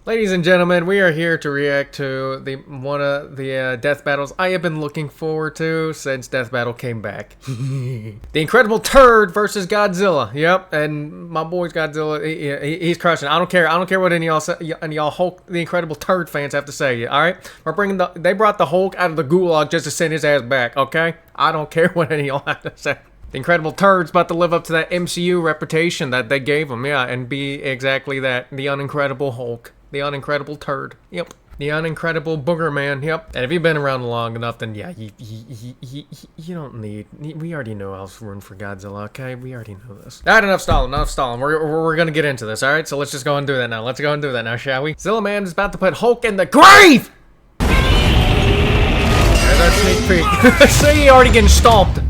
Ladies and gentlemen, we are here to react to one of the death battles I have been looking forward to since Death Battle came back. The Incredible Turd versus Godzilla. Yep, and my boy's Godzilla, he's crushing. I don't care what any of y'all Hulk, the Incredible Turd fans have to say. All right, they brought the Hulk out of the gulag just to send his ass back. Okay, I don't care what any of y'all have to say. The Incredible Turd's about to live up to that MCU reputation that they gave him, yeah, and be exactly that, the unincredible Hulk. The unincredible Turd. Yep. The unincredible Booger Man. Yep. And if you've been around long enough, then yeah, you don't need. We already know I'll run for Godzilla. Okay, we already know this. All right, enough stalling. Enough stalling. We're gonna get into this. All right, so let's just go and do that now. Let's go and do that now, shall we? Zilla Man is about to put Hulk in the grave. There's our sneak peek. See, he already getting stomped.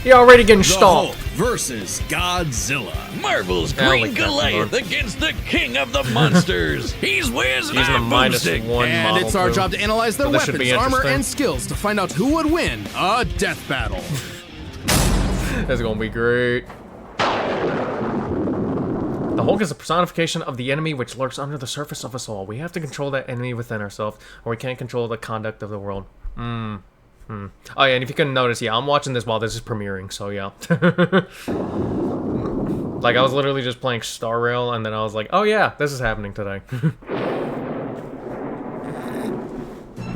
He already getting stomped. Versus Godzilla. Marvel's Green Goliath against the king of the monsters. He's whizzing a -1 and model it's our too. job to analyze their weapons, armor, and skills to find out who would win a death battle. That's gonna be great. The Hulk is a personification of the enemy which lurks under the surface of us all. We have to control that enemy within ourselves, or we can't control the conduct of the world. Oh yeah, and if you couldn't notice, yeah, I'm watching this while this is premiering, so yeah. Like, I was literally just playing Star Rail, and then I was like, oh yeah, this is happening today.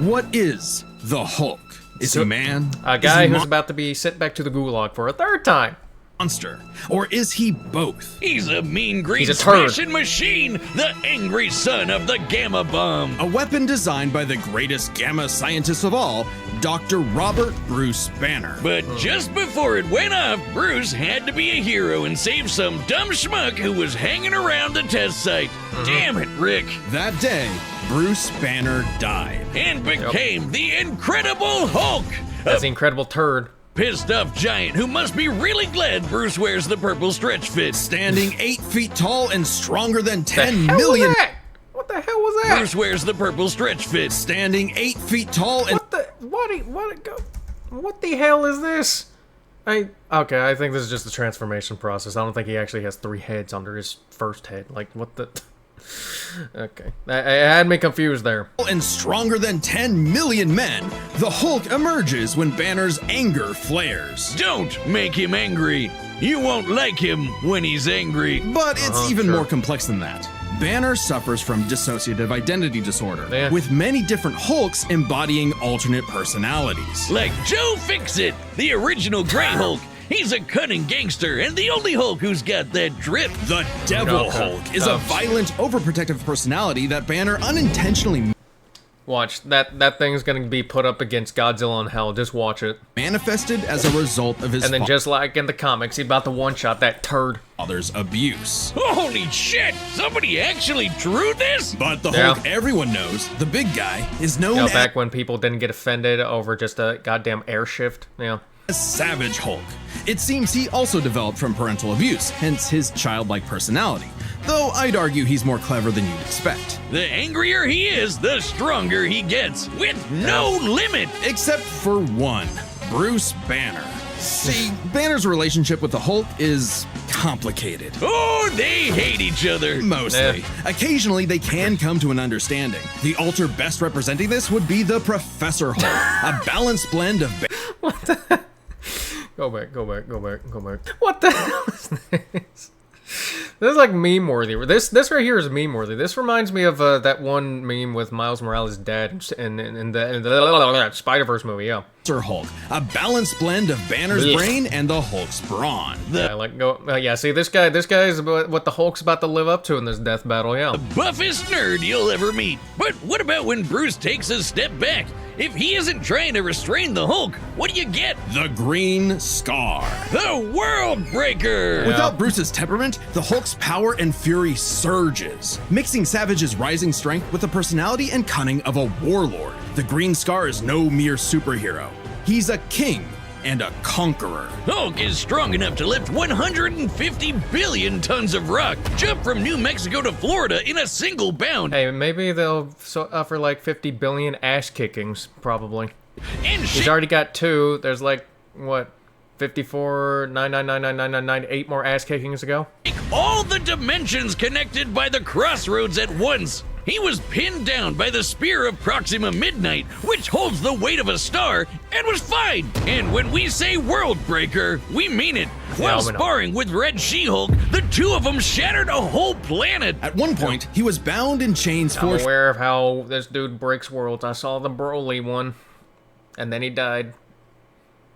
What is the Hulk? Is he a man? A guy who's about to be sent back to the gulag for a third time. Monster, or is he both? He's a mean green turd. smashing machine, the angry son of the Gamma Bomb. A weapon designed by the greatest gamma scientist of all, Dr. Robert Bruce Banner. But just before it went off, Bruce had to be a hero and save some dumb schmuck who was hanging around the test site. Damn it, Rick. That day, Bruce Banner died. And became the Incredible Hulk. That's the Incredible Turd. Pissed off giant who must be really glad Bruce wears the purple stretch fit. Standing 8 feet tall and stronger than 10 million. million. What the hell was that? Bruce wears the purple stretch fit. Standing 8 feet tall and what the hell is this? Okay, I think this is just the transformation process. I don't think he actually has 3 heads under his first head. Like, what the? Okay, I had me confused there. And stronger than 10 million men, the Hulk emerges when Banner's anger flares. Don't make him angry. You won't like him when he's angry. But it's even more complex than that. Banner suffers from dissociative identity disorder, with many different Hulks embodying alternate personalities. Like Joe Fixit, the original Grey Hulk. He's a cunning gangster and the only Hulk who's got that drip. The Devil Hulk is a violent, overprotective personality that Banner unintentionally watch. That thing's gonna be put up against Godzilla in hell. Just watch it. Manifested as a result of his and then just like in the comics, he's about to one-shot that turd. Father's abuse. Holy shit! Somebody actually drew this? But the Hulk everyone knows, the big guy, is known as... back when people didn't get offended over just a goddamn air shift. Yeah. Savage Hulk. It seems he also developed from parental abuse, hence his childlike personality. Though I'd argue he's more clever than you'd expect. The angrier he is, the stronger he gets, with no limit. Except for one, Bruce Banner. See, Banner's relationship with the Hulk is complicated. Oh, they hate each other. Mostly. Occasionally, they can come to an understanding. The alter best representing this would be the Professor Hulk, a balanced blend of... What the... Go back. What the hell is this? This is like meme worthy. This right here is meme worthy. This reminds me of that one meme with Miles Morales' dad in the Spider-Verse movie. Yeah. Hulk, a balanced blend of Banner's brain and the Hulk's brawn. See, this guy is what the Hulk's about to live up to in this death battle. Yeah. The buffest nerd you'll ever meet. But what about when Bruce takes a step back? If he isn't trying to restrain the Hulk, what do you get? The Green Scar. The World Breaker! Without Bruce's temperament, the Hulk's power and fury surges, mixing Savage's rising strength with the personality and cunning of a warlord. The Green Scar is no mere superhero. He's a king and a conqueror. Hulk is strong enough to lift 150 billion tons of rock, jump from New Mexico to Florida in a single bound. Hey, maybe they'll offer like 50 billion ass kickings, probably. And he's already got 2. There's like, what, 54, 9999998 more ass kickings to go? All the dimensions connected by the crossroads at once. he was pinned down by the spear of Proxima Midnight, which holds the weight of a star, and was fine. And when we say world breaker, we mean it. While sparring with Red She-Hulk, the two of them shattered a whole planet. At one point, he was bound in chains I'm aware of how this dude breaks worlds. I saw the Broly one, and then he died.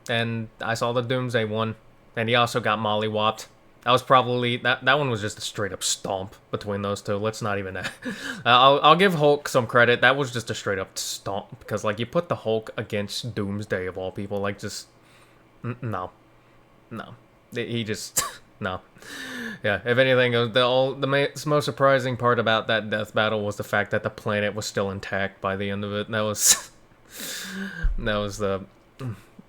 And I saw the Doomsday one, and he also got mollywopped. That was probably that one was just a straight up stomp between those two. Let's not even I'll give Hulk some credit. That was just a straight up stomp, because like you put the Hulk against Doomsday of all people, like just no. He just no. Yeah, if anything, the most surprising part about that death battle was the fact that the planet was still intact by the end of it.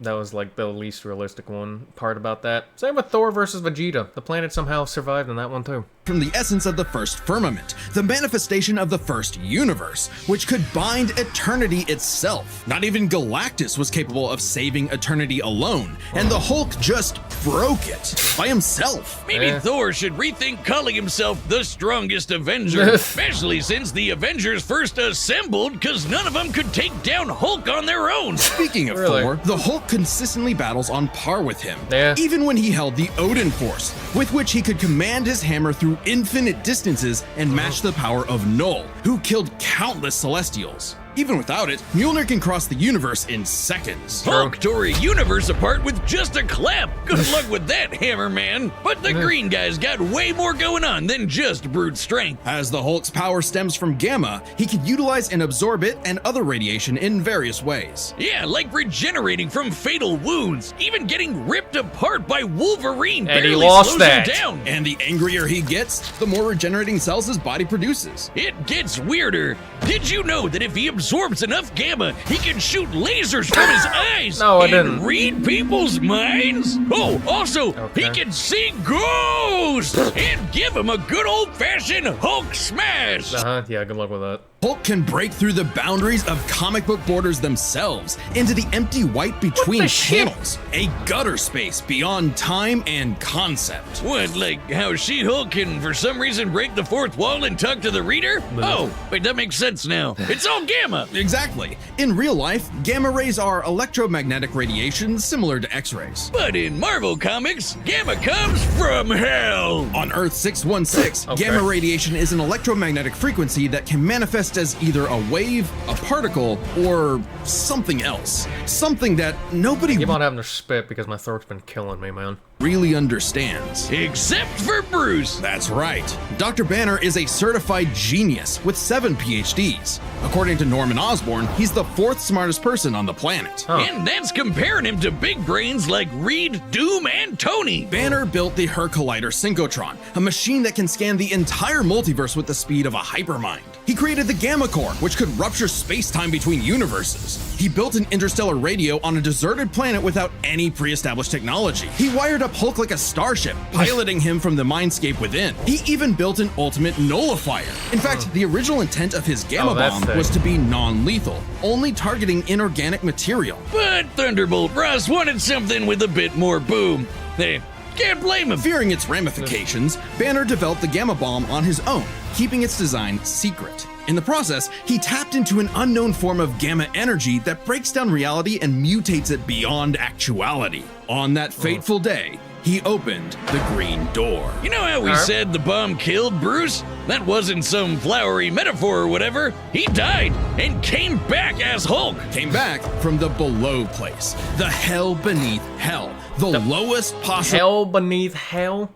That was like the least realistic one part about that. Same with Thor versus Vegeta. The planet somehow survived in that one too. From the essence of the first firmament, the manifestation of the first universe, which could bind eternity itself. Not even Galactus was capable of saving eternity alone, and the Hulk just broke it by himself. Maybe Thor should rethink calling himself the strongest Avenger, especially since the Avengers first assembled because none of them could take down Hulk on their own. Speaking of Thor, the Hulk consistently battles on par with him, even when he held the Odin Force, with which he could command his hammer through infinite distances and match the power of Null, who killed countless Celestials. Even without it, Mjolnir can cross the universe in seconds. Hulk tore a universe apart with just a clap. Good luck with that, Hammer Man. But the green guy's got way more going on than just brute strength. As the Hulk's power stems from gamma, he can utilize and absorb it and other radiation in various ways. Yeah, like regenerating from fatal wounds, even getting ripped apart by Wolverine. And he lost slows that. Him down. And the angrier he gets, the more regenerating cells his body produces. It gets weirder. Did you know that if he absorbs enough gamma, he can shoot lasers from his eyes and read people's minds? Oh, also, he can see ghosts and give him a good old-fashioned Hulk smash. Yeah, good luck with that. Hulk can break through the boundaries of comic book borders themselves into the empty white between panels, a gutter space beyond time and concept. What, like how She-Hulk can for some reason break the fourth wall and talk to the reader? Oh, wait, that makes sense now. It's all gamma. Exactly. In real life, gamma rays are electromagnetic radiation similar to X-rays. But in Marvel Comics, gamma comes from hell. On Earth 616, gamma radiation is an electromagnetic frequency that can manifest as either a wave, a particle, or something else. Something that nobody keep on having to spit because my throat's been killing me, man. Really understands. Except for Bruce. That's right. Dr. Banner is a certified genius with 7 PhDs. According to Norman Osborn, he's the 4th smartest person on the planet. And that's comparing him to big brains like Reed, Doom, and Tony. Banner built the Collider Synchrotron, a machine that can scan the entire multiverse with the speed of a hypermind. He created the Gamma Core, which could rupture space-time between universes. He built an interstellar radio on a deserted planet without any pre-established technology. He wired up Hulk like a starship, piloting him from the mindscape within. He even built an ultimate nullifier. In fact, the original intent of his Gamma Bomb was to be non-lethal, only targeting inorganic material. But Thunderbolt Ross wanted something with a bit more boom. They can't blame him. Fearing its ramifications, Banner developed the Gamma Bomb on his own, keeping its design secret. In the process, he tapped into an unknown form of gamma energy that breaks down reality and mutates it beyond actuality. On that fateful day, he opened the Green Door. You know how we said the bomb killed Bruce? That wasn't some flowery metaphor or whatever. He died and came back as Hulk. Came back from the below place, the hell beneath hell, the lowest possible hell beneath hell.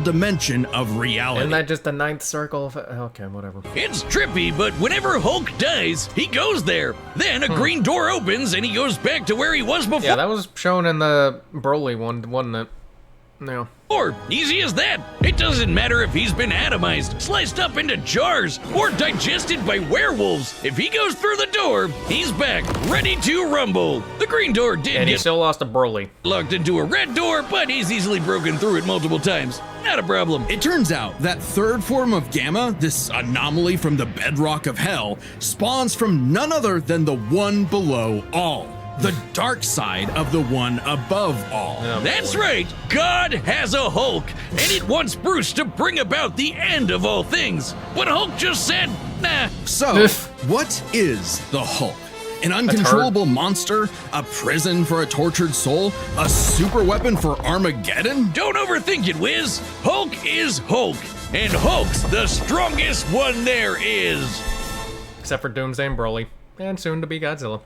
Dimension of reality. Isn't that just the 9th circle? Okay, whatever. It's trippy, but whenever Hulk dies, he goes there. Then a green door opens and he goes back to where he was before. Yeah, that was shown in the Broly one, wasn't it? No. Or easy as that. It doesn't matter if he's been atomized, sliced up into jars, or digested by werewolves. If he goes through the door, he's back, ready to rumble. The green door did and he get still lost to Broly. Locked into a red door, but he's easily broken through it multiple times. Not a problem. It turns out that third form of gamma, this anomaly from the bedrock of hell, spawns from none other than the one below all. the dark side of the one above all. Oh, That's boy. right, God has a Hulk, and it wants Bruce to bring about the end of all things. But Hulk just said, nah. So, what is the Hulk? An uncontrollable monster? A prison for a tortured soul? A super weapon for Armageddon? Don't overthink it, Wiz. Hulk is Hulk, and Hulk's the strongest one there is. Except for Doomsday and Broly, and soon to be Godzilla.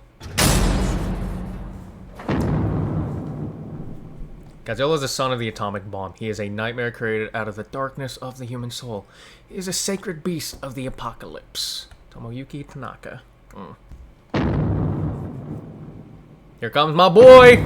Godzilla is the son of the atomic bomb. He is a nightmare created out of the darkness of the human soul. He is a sacred beast of the apocalypse. Tomoyuki Tanaka. Here comes my boy!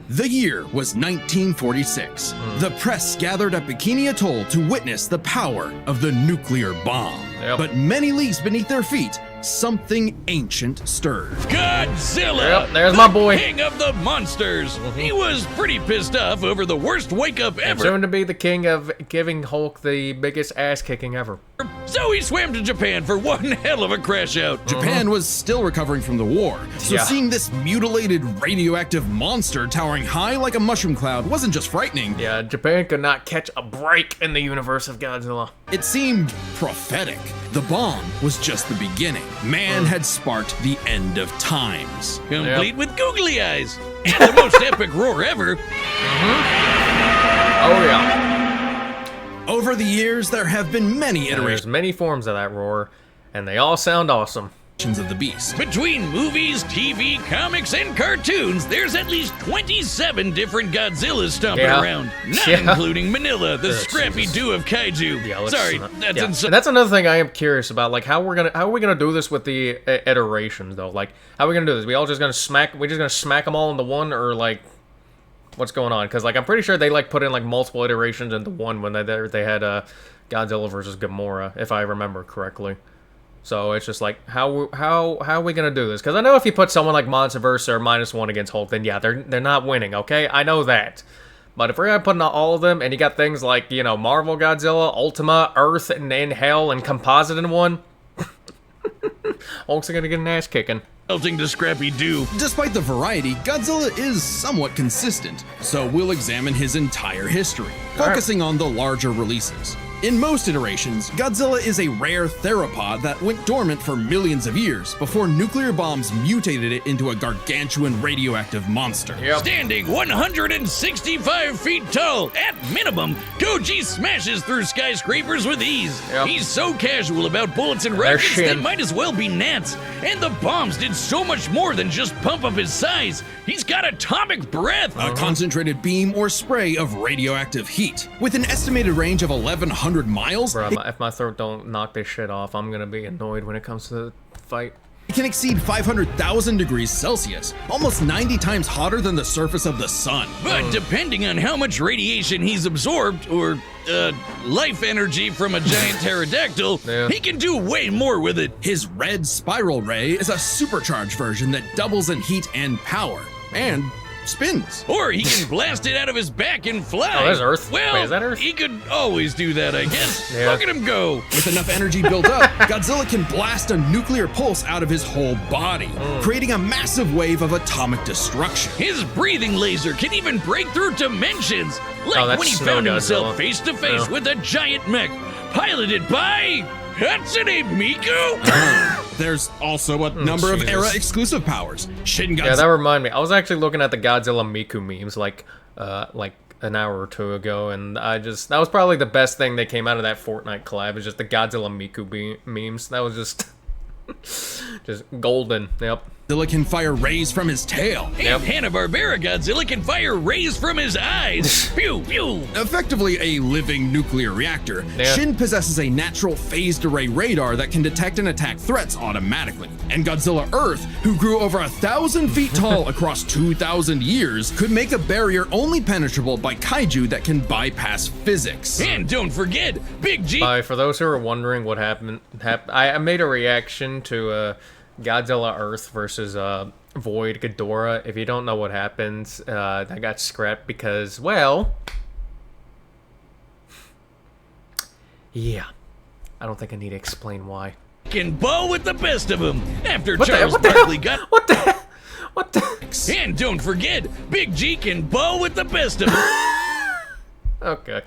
The year was 1946. The press gathered at Bikini Atoll to witness the power of the nuclear bomb. Yep. But many leagues beneath their feet, something ancient stirred. Godzilla! Yep, there's my boy. King of the monsters. He was pretty pissed off over the worst wake-up And ever. soon to be the king of giving Hulk the biggest ass-kicking ever. So he swam to Japan for one hell of a crash out. Japan was still recovering from the war, so Yeah. seeing this mutilated radioactive monster towering high like a mushroom cloud wasn't just frightening, Yeah, Japan could not catch a break in the universe of Godzilla. it seemed prophetic. The bomb was just the beginning. Man had sparked the end of times. Complete with googly eyes. And the most epic roar ever. Oh yeah. Over the years, there have been many There's iterations many forms of that roar, and they all sound awesome. of the beast. Between movies, TV, comics, and cartoons, there's at least 27 different Godzillas stomping Yeah. around. Not Yeah. including Manila, the Yeah, scrappy Jesus. do of kaiju. Yeah, let's Sorry, not- that's yeah. insane. And that's another thing I am curious about, like how are we gonna do this with the iterations though? Like how are we gonna do this? We just gonna smack them all into one, or like what's going on? Because like I'm pretty sure they like put in like multiple iterations into one when they had Godzilla versus Gamora, if I remember correctly. So it's just like how are we gonna do this? Because I know if you put someone like Monsterverse or -1 against Hulk, then yeah, they're not winning. Okay, I know that. But if we're gonna put in all of them, and you got things like, you know, Marvel Godzilla, Ultima, Earth, and Hell, and Composite in one, Hulk's gonna get an ass kicking. Melting to Scrappy Doo. Despite the variety, Godzilla is somewhat consistent, so we'll examine his entire history, focusing on the larger releases. In most iterations, Godzilla is a rare theropod that went dormant for millions of years before nuclear bombs mutated it into a gargantuan radioactive monster. Yep. Standing 165 feet tall, at minimum, Koji smashes through skyscrapers with ease. Yep. He's so casual about bullets and rockets, shit. they might as well be gnats. And the bombs did so much more than just pump up his size. He's got atomic breath. A concentrated beam or spray of radioactive heat. With an estimated range of 1,100 miles, Bro, if my throat don't knock this shit off, I'm gonna be annoyed when it comes to the fight. it can exceed 500,000 degrees Celsius, almost 90 times hotter than the surface of the sun. But depending on how much radiation he's absorbed, or life energy from a giant pterodactyl, Yeah. he can do way more with it. His red spiral ray is a supercharged version that doubles in heat and power, and spins. Or he can blast it out of his back and fly. Oh, there's Earth. Well, Wait, is that Earth? he could always do that, I guess. Yeah. Look at him go. With enough energy built up, Godzilla can blast a nuclear pulse out of his whole body, creating a massive wave of atomic destruction. His breathing laser can even break through dimensions. Like Oh, that's when he Snow found Godzilla. himself face to face Yeah. with a giant mech, piloted by Hatsune Miku. There's also a number of Jesus. era-exclusive powers. Shin Yeah, Godzilla. that reminded me. I was actually looking at the Godzilla Miku memes like an hour or two ago, and that was probably the best thing that came out of that Fortnite collab. Is just the Godzilla Miku memes. That was just just golden. Yep. Godzilla can fire rays from his tail, And Hanna-Barbera Godzilla can fire rays from his eyes. Pew, pew. effectively a living nuclear reactor. Yeah. Shin possesses a natural phased array radar that can detect and attack threats automatically. And Godzilla Earth, who grew over 1,000 feet tall across 2,000 years, could make a barrier only penetrable by kaiju that can bypass physics. And don't forget, Big G. For those who are wondering what happened, I made a reaction to Godzilla Earth versus Void Ghidorah. If you don't know what happens, that got scrapped because, well, yeah, I don't think I need to explain why. Can ball with the best of them. After What the Charles hell? Barkley got What the hell? What the? And don't forget, Big G can ball with the best of them. Okay.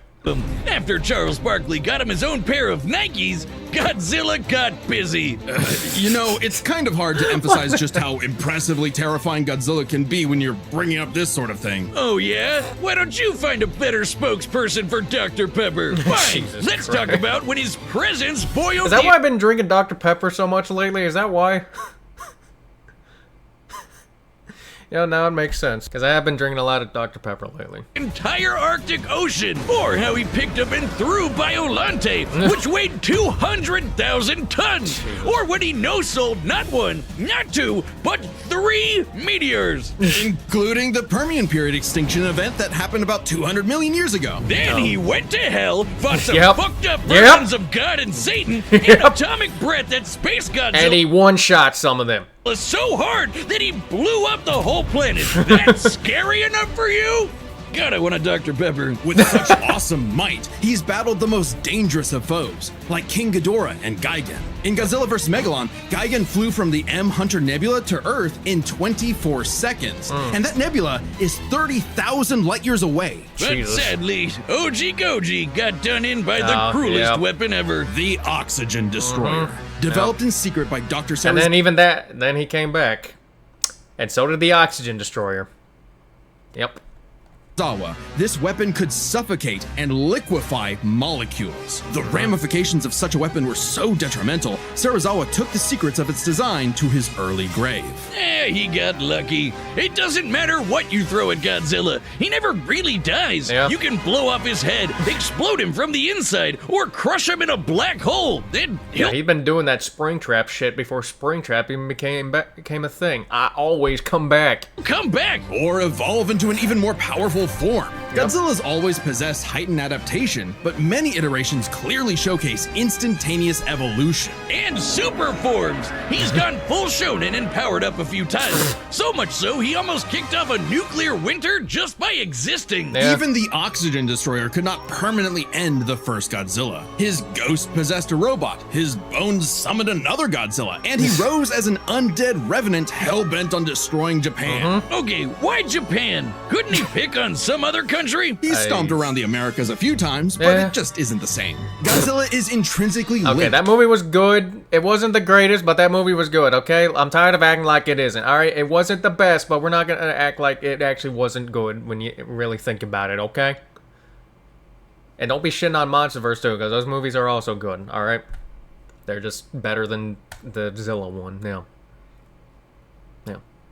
After Charles Barkley got him his own pair of Nikes, Godzilla got busy. You know, it's kind of hard to emphasize just how impressively terrifying Godzilla can be when you're bringing up this sort of thing. Oh yeah? Why don't you find a better spokesperson for Dr. Pepper? Fine, let's talk about when his presence boiled. Is that why I've been drinking Dr. Pepper so much lately? Is that why? Yeah, now it makes sense, because I have been drinking a lot of Dr. Pepper lately. Entire Arctic Ocean, or how he picked up and threw Biolante, which weighed 200,000 tons, or when he no-sold not one, not two, but 3 meteors. Including the Permian period extinction event that happened about 200 million years ago. Then he went to hell, fought some fucked up Yep. versions of God and Satan, and atomic breath that Space Godzilla. And he one-shot some of them. So hard that he blew up the whole planet. That's scary enough for you? God, I want a Dr. Pepper. With such awesome might, he's battled the most dangerous of foes, like King Ghidorah and Gigan. In Godzilla vs. Megalon, Gigan flew from the M Hunter Nebula to Earth in 24 seconds. And that nebula is 30,000 light years away. But Jesus. sadly, OG Goji got done in by the cruelest weapon ever. The Oxygen Destroyer. Developed in secret by Dr. Charizard. And then even that, then he came back. And so did the Oxygen Destroyer. Yep. This weapon could suffocate and liquefy molecules. The ramifications of such a weapon were so detrimental, Serizawa took the secrets of its design to his early grave. He got lucky. It doesn't matter what you throw at Godzilla. He never really dies. Yeah. You can blow off his head, explode him from the inside, or crush him in a black hole. Then Yeah, he'd been doing that Springtrap shit before Springtrap even became a thing. I always come back. come back. Or evolve into an even more powerful form. Godzilla's always possessed heightened adaptation, but many iterations clearly showcase instantaneous evolution. And super forms. He's gone full shonen and powered up a few times. So much so, he almost kicked off a nuclear winter just by existing. Yeah. Even the Oxygen Destroyer could not permanently end the first Godzilla. His ghost possessed a robot, his bones summoned another Godzilla, and he rose as an undead revenant hell-bent on destroying Japan. Okay, why Japan? Couldn't he pick on some other country? He stomped around the Americas a few times, but Yeah. it just isn't the same. Godzilla is intrinsically Okay, linked. that movie was good. It wasn't the greatest, but that movie was good, okay? I'm tired of acting like it isn't, alright? It wasn't the best, but we're not gonna act like it actually wasn't good when you really think about it, okay? And don't be shitting on Monsterverse too, because those movies are also good, alright? They're just better than the Zilla one, yeah.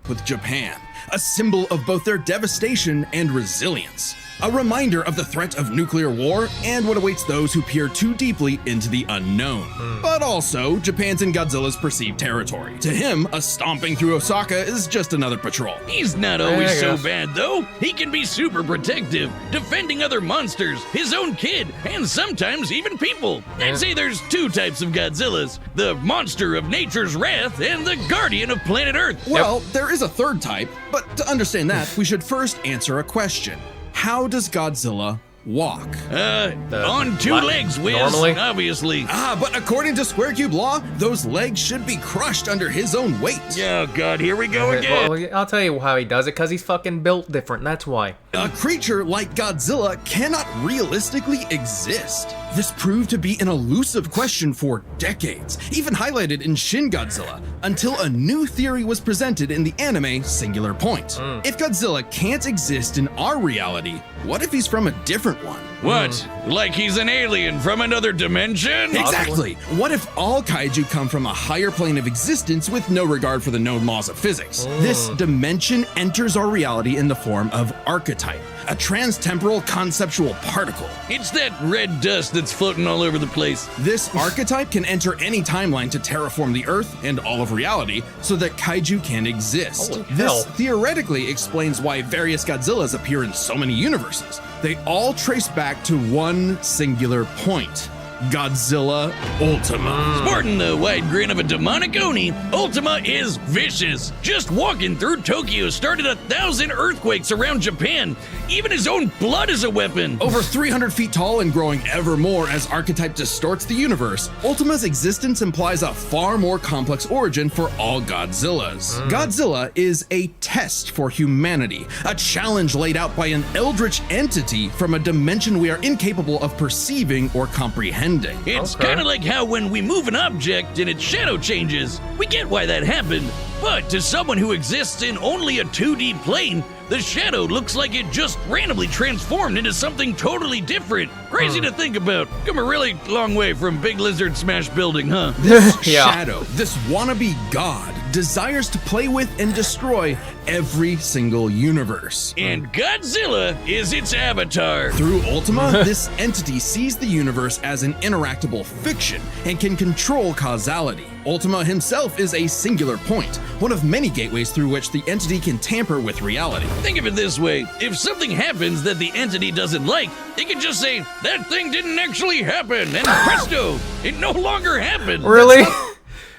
with Japan, a symbol of both their devastation and resilience. A reminder of the threat of nuclear war and what awaits those who peer too deeply into the unknown. But also, Japan's in Godzilla's perceived territory. To him, a stomping through Osaka is just another patrol. He's not always I so guess. bad, though. He can be super protective, defending other monsters, his own kid, and sometimes even people. I'd say there's 2 types of Godzillas. The monster of nature's wrath and the guardian of planet Earth. Well, there is a third type, but to understand that, we should first answer a question. How does Godzilla walk? On 2 legs, Wiz, normally? obviously. But according to Square Cube law, those legs should be crushed under his own weight. Oh, God, here we go again. Well, I'll tell you how he does it, because he's fucking built different, that's why. A creature like Godzilla cannot realistically exist. This proved to be an elusive question for decades, even highlighted in Shin Godzilla, until a new theory was presented in the anime Singular Point. If Godzilla can't exist in our reality, what if he's from a different one? What? Like he's an alien from another dimension? Exactly. What if all kaiju come from a higher plane of existence with no regard for the known laws of physics? This dimension enters our reality in the form of archetype, a transtemporal conceptual particle. It's that red dust that's floating all over the place. This archetype can enter any timeline to terraform the Earth and all of reality so that kaiju can exist. Holy This hell. theoretically explains why various Godzillas appear in so many universes. They all trace back to one singular point. Godzilla Ultima. Sporting the wide grin of a demonic Oni, Ultima is vicious. Just walking through Tokyo started 1,000 earthquakes around Japan. Even his own blood is a weapon. Over 300 feet tall and growing ever more as archetype distorts the universe, Ultima's existence implies a far more complex origin for all Godzillas. Godzilla is a test for humanity, a challenge laid out by an eldritch entity from a dimension we are incapable of perceiving or comprehending. It's kind of like how when we move an object and its shadow changes, we get why that happened. But to someone who exists in only a 2D plane, the shadow looks like it just randomly transformed into something totally different. Crazy to think about. Come a really long way from Big Lizard Smash Building, huh? This shadow, this wannabe god, desires to play with and destroy every single universe. And Godzilla is its avatar. Through Ultima, this entity sees the universe as an interactable fiction and can control causality. Ultima himself is a singular point, one of many gateways through which the entity can tamper with reality. Think of it this way. If something happens that the entity doesn't like, it can just say, that thing didn't actually happen, and presto, it no longer happened. Really?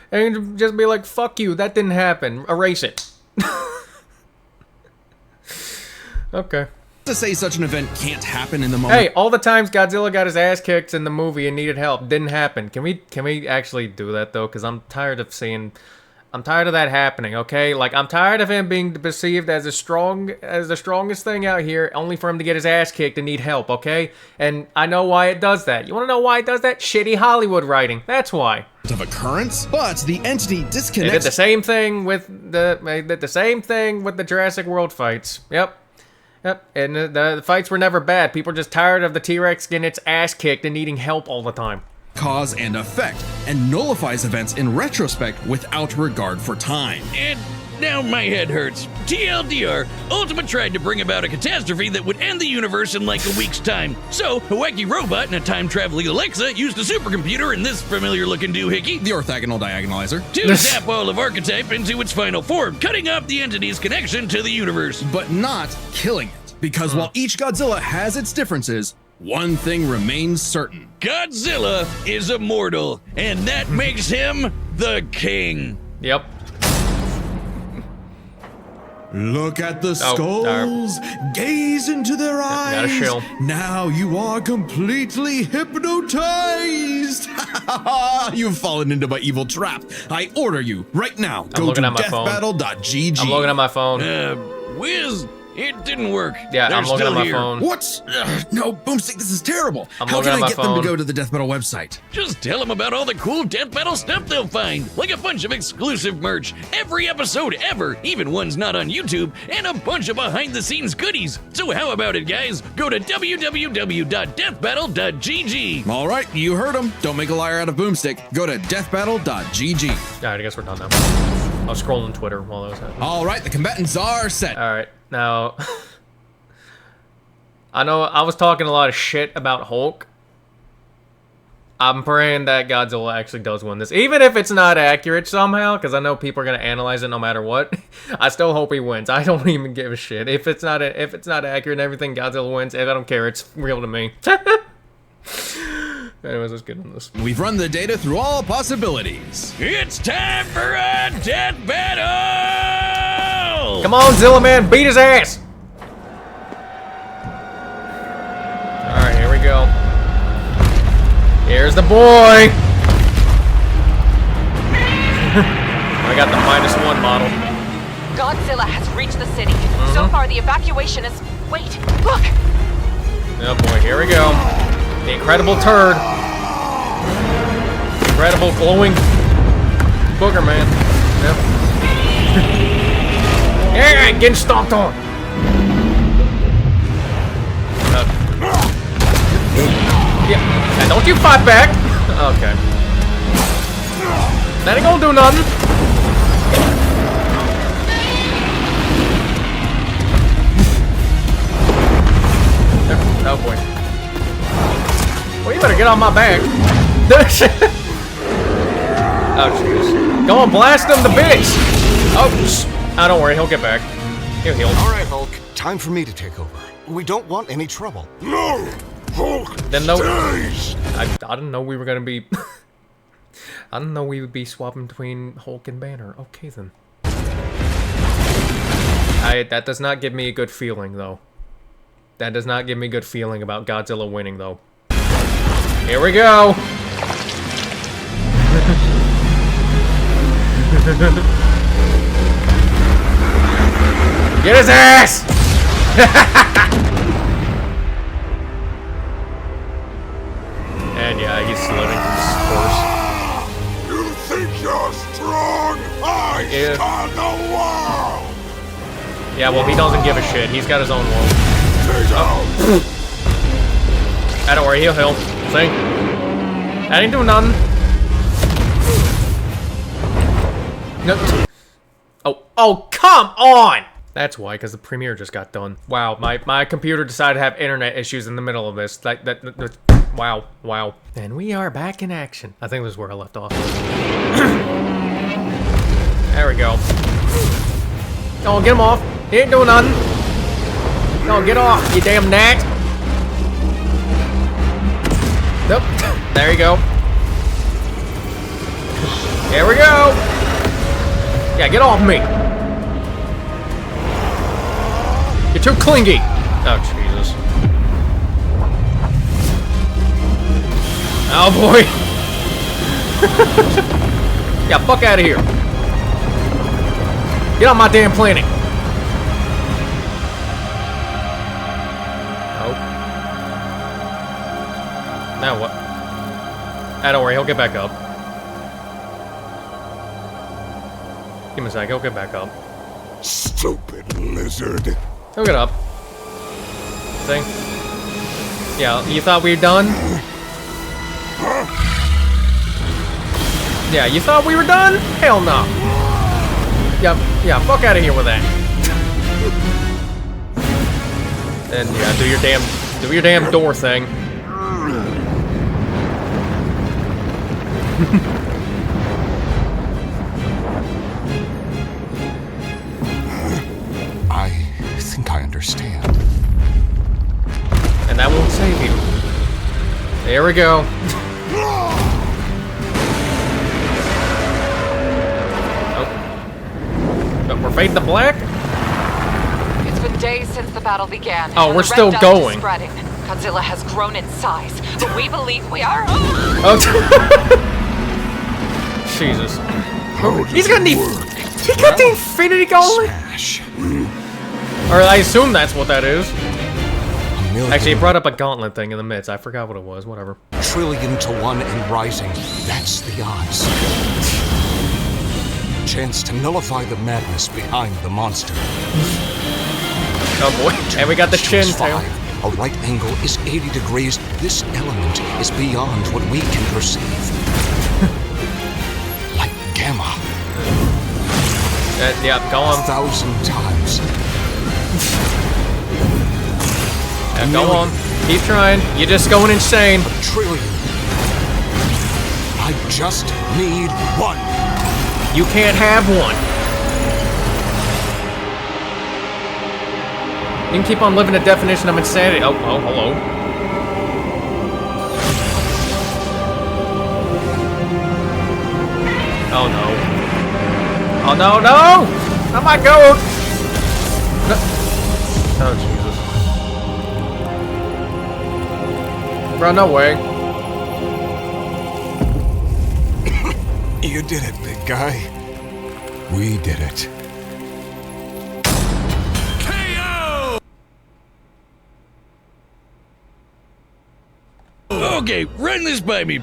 And just be like, fuck you, that didn't happen. Erase it. Okay. To say such an event can't happen in the moment. Hey, all the times Godzilla got his ass kicked in the movie and needed help didn't happen. Can we actually do that though? Because I'm tired of that happening. Okay, like I'm tired of him being perceived as the strongest thing out here, only for him to get his ass kicked and need help. Okay, and I know why it does that. You want to know why it does that? Shitty Hollywood writing. That's why. Of occurrence, but the entity disconnects. They did the same thing with the Jurassic World fights. Yep. And the fights were never bad. People are just tired of the T-Rex getting its ass kicked and needing help all the time. Cause and effect, and nullifies events in retrospect without regard for time. And now my head hurts. TLDR, Ultima tried to bring about a catastrophe that would end the universe in like a week's time. So, a wacky robot and a time-traveling Alexa used a supercomputer and this familiar-looking doohickey, The orthogonal diagonalizer, to zap all of Archetype into its final form, cutting off the entity's connection to the universe. but not killing it. Because while each Godzilla has its differences, one thing remains certain. Godzilla is immortal, and that makes him the king. Yep. Look at the skulls, gaze into their eyes. Gotta chill. Now you are completely hypnotized. You've fallen into my evil trap. I order you right now. Go to deathbattle.gg. I'm looking at my phone. Wiz, it didn't work. Yeah, They're I'm looking still at my here. phone. What? No, Boomstick, this is terrible. I'm How looking can at my I get them phone. to go to the Death Battle website? Just tell them about all the cool Death Battle stuff they'll find, like a bunch of exclusive merch, every episode ever, even ones not on YouTube, and a bunch of behind-the-scenes goodies. So how about it, guys? Go to www.deathbattle.gg. All right, you heard him. Don't make a liar out of Boomstick. Go to deathbattle.gg. All right, I guess we're done now. I was scrolling Twitter while that was happening. All right, the combatants are set. All right, now I know I was talking a lot of shit about Hulk. I'm praying that Godzilla actually does win this, even if it's not accurate somehow, because I know people are gonna analyze it no matter what. I still hope he wins. I don't even give a shit if it's not accurate and everything. Godzilla wins. I don't care. It's real to me. Anyways, let's get on this. We've run the data through all possibilities. It's time for a Death Battle! Come on, Zilla Man, beat his ass! Alright, here we go. Here's the boy! I got the -1 model. Godzilla has reached the city. So far, the evacuation is... Wait, look! Oh boy, here we go. The incredible turd. Incredible glowing booger man. Yep. Yeah, getting stomped on. Yeah, and don't you fight back. Okay. That ain't gonna do nothing. Oh boy. Well, you better get on my back. Oh jeez. Go on, blast him to bits. Oh, don't worry, he'll get back. He'll heal. All right, Hulk. Time for me to take over. We don't want any trouble. No! Then no, I didn't know we were gonna be. I didn't know we would be swapping between Hulk and Banner. Okay then. That does not give me a good feeling though. That does not give me a good feeling about Godzilla winning though. Here we go. Get his ass! And yeah, he's living from his course. You think you're strong? I scarred the world! Yeah, well, he doesn't give a shit. He's got his own world. Oh. Don't worry, he'll heal. See? That ain't doing nothing. Nope. Oh, come on! That's why, because the premiere just got done. Wow, my computer decided to have internet issues in the middle of this. Wow. And we are back in action. I think this is where I left off. There we go. Oh, get him off. He ain't doing nothing. No, get off, you damn gnat. Nope. There you go. Here we go. Yeah, get off me. You're too clingy. Oh, Jesus. Oh, boy. Yeah, fuck out of here. Get on my damn planet. Nope. Now what? Don't worry, he'll get back up. Give me a sec, he'll get back up. Stupid lizard. He'll get up. See? Yeah, you thought we were done? Yeah, you thought we were done? Hell no. Yeah, fuck out of here with that. And yeah, do your damn door thing. I think I understand. And that won't save you. There we go. But we're fading to black? It's been days since the battle began. Oh, we're still going. Spreading. Godzilla has grown in size, but we believe we are. Oh. Jesus. He's got the Infinity Gauntlet? Or I assume that's what that is. Actually, he brought up a gauntlet thing in the midst. I forgot what it was. Whatever. 1,000,000,000,000 and rising. That's the odds. Chance to nullify the madness behind the monster. Oh boy. And we got the chin tail. A right angle is 80 degrees. This element is beyond what we can perceive. Like gamma. Yeah, go on. 1,000 times. Yeah, go on. Keep trying. You're just going insane. 1,000,000,000,000. I just need one. You can't have one. You can keep on living the definition of insanity. Oh, hello. Oh no. Oh no, no! Not my goat! No. Oh Jesus. Bro, no way. You did it, big guy. We did it. KO! Okay, run this by me.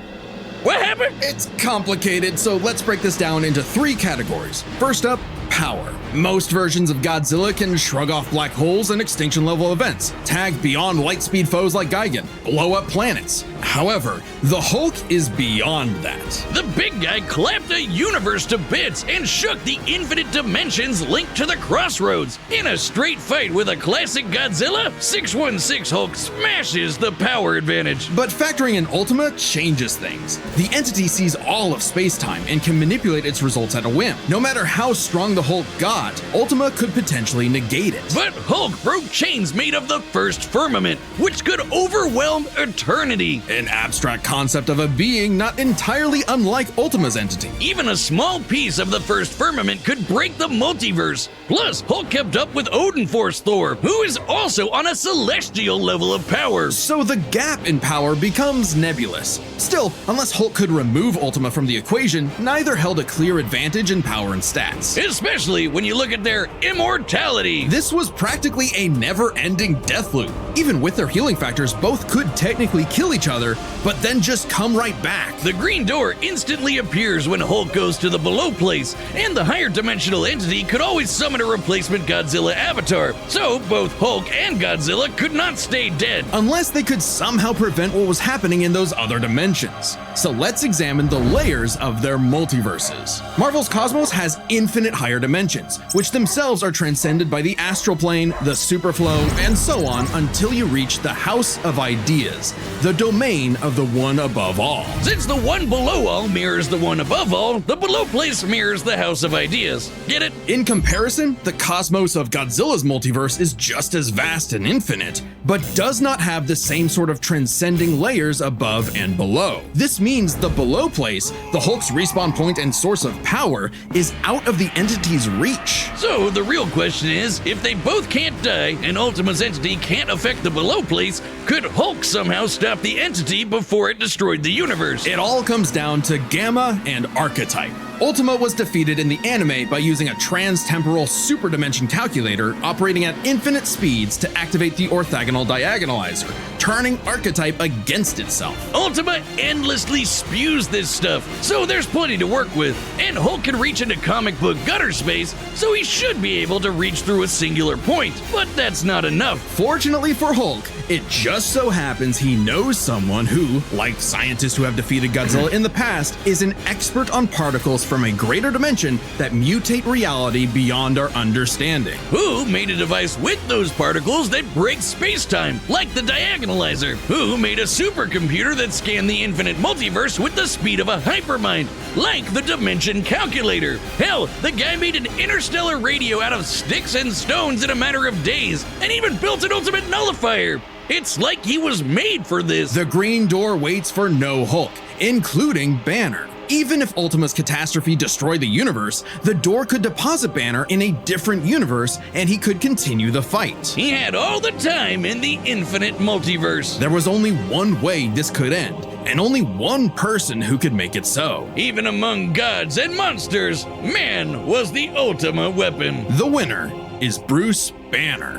What happened? It's complicated, so let's break this down into 3 categories. First up, power. Most versions of Godzilla can shrug off black holes and extinction-level events, tag beyond light-speed foes like Gigan, blow up planets. However, the Hulk is beyond that. The big guy clapped the universe to bits and shook the infinite dimensions linked to the crossroads. In a straight fight with a classic Godzilla, 616 Hulk smashes the power advantage. But factoring in Ultima changes things. The entity sees all of space-time and can manipulate its results at a whim. No matter how strong the Hulk got, Ultima could potentially negate it. But Hulk broke chains made of the first firmament, which could overwhelm eternity. An abstract concept of a being not entirely unlike Ultima's entity. Even a small piece of the first firmament could break the multiverse. Plus, Hulk kept up with Odin Force Thor, who is also on a celestial level of power. So the gap in power becomes nebulous. Still, unless Hulk could remove Ultima from the equation, neither held a clear advantage in power and stats. Especially when you look at their immortality. This was practically a never-ending death loop. Even with their healing factors, both could technically kill each other, but then just come right back. The green door instantly appears when Hulk goes to the below place, and the higher dimensional entity could always summon a replacement Godzilla avatar, so both Hulk and Godzilla could not stay dead. Unless they could somehow prevent what was happening in those other dimensions. So let's examine the layers of their multiverses. Marvel's Cosmos has infinite higher dimensions, which themselves are transcended by the astral plane, the superflow, and so on until you reach the House of Ideas, the domain of the one above all. Since the one below all mirrors the one above all, the below place mirrors the House of Ideas. Get it? In comparison, the cosmos of Godzilla's multiverse is just as vast and infinite, but does not have the same sort of transcending layers above and below. This means the below place, the Hulk's respawn point and source of power, is out of the entity's reach. So the real question is, if they both can't die and Ultima's entity can't affect the below place, could Hulk somehow stop the entity before it destroyed the universe? It all comes down to Gamma and Archetype. Ultima was defeated in the anime by using a trans-temporal superdimension calculator operating at infinite speeds to activate the orthogonal diagonalizer, turning Archetype against itself. Ultima endlessly spews this stuff, so there's plenty to work with. And Hulk can reach into comic book gutter space, so he should be able to reach through a singular point. But that's not enough. Fortunately for Hulk, it just so happens he knows someone who, like scientists who have defeated Godzilla in the past, is an expert on particles from a greater dimension that mutate reality beyond our understanding. Who made a device with those particles that breaks space-time, like the diagonalizer? Who made a supercomputer that scanned the infinite multiverse with the speed of a hypermind, like the dimension calculator? Hell, the guy made an interstellar radio out of sticks and stones in a matter of days, and even built an ultimate nullifier. It's like he was made for this. The green door waits for no Hulk, including Banner. Even if Ultima's catastrophe destroyed the universe, the door could deposit Banner in a different universe and he could continue the fight. He had all the time in the infinite multiverse. There was only one way this could end, and only one person who could make it so. Even among gods and monsters, man was the Ultima weapon. The winner is Bruce Banner.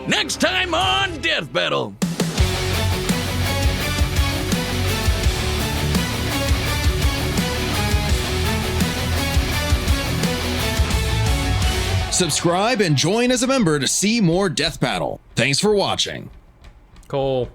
Next time on Death Battle. Subscribe and join as a member to see more Death Battle. Thanks for watching. Cool.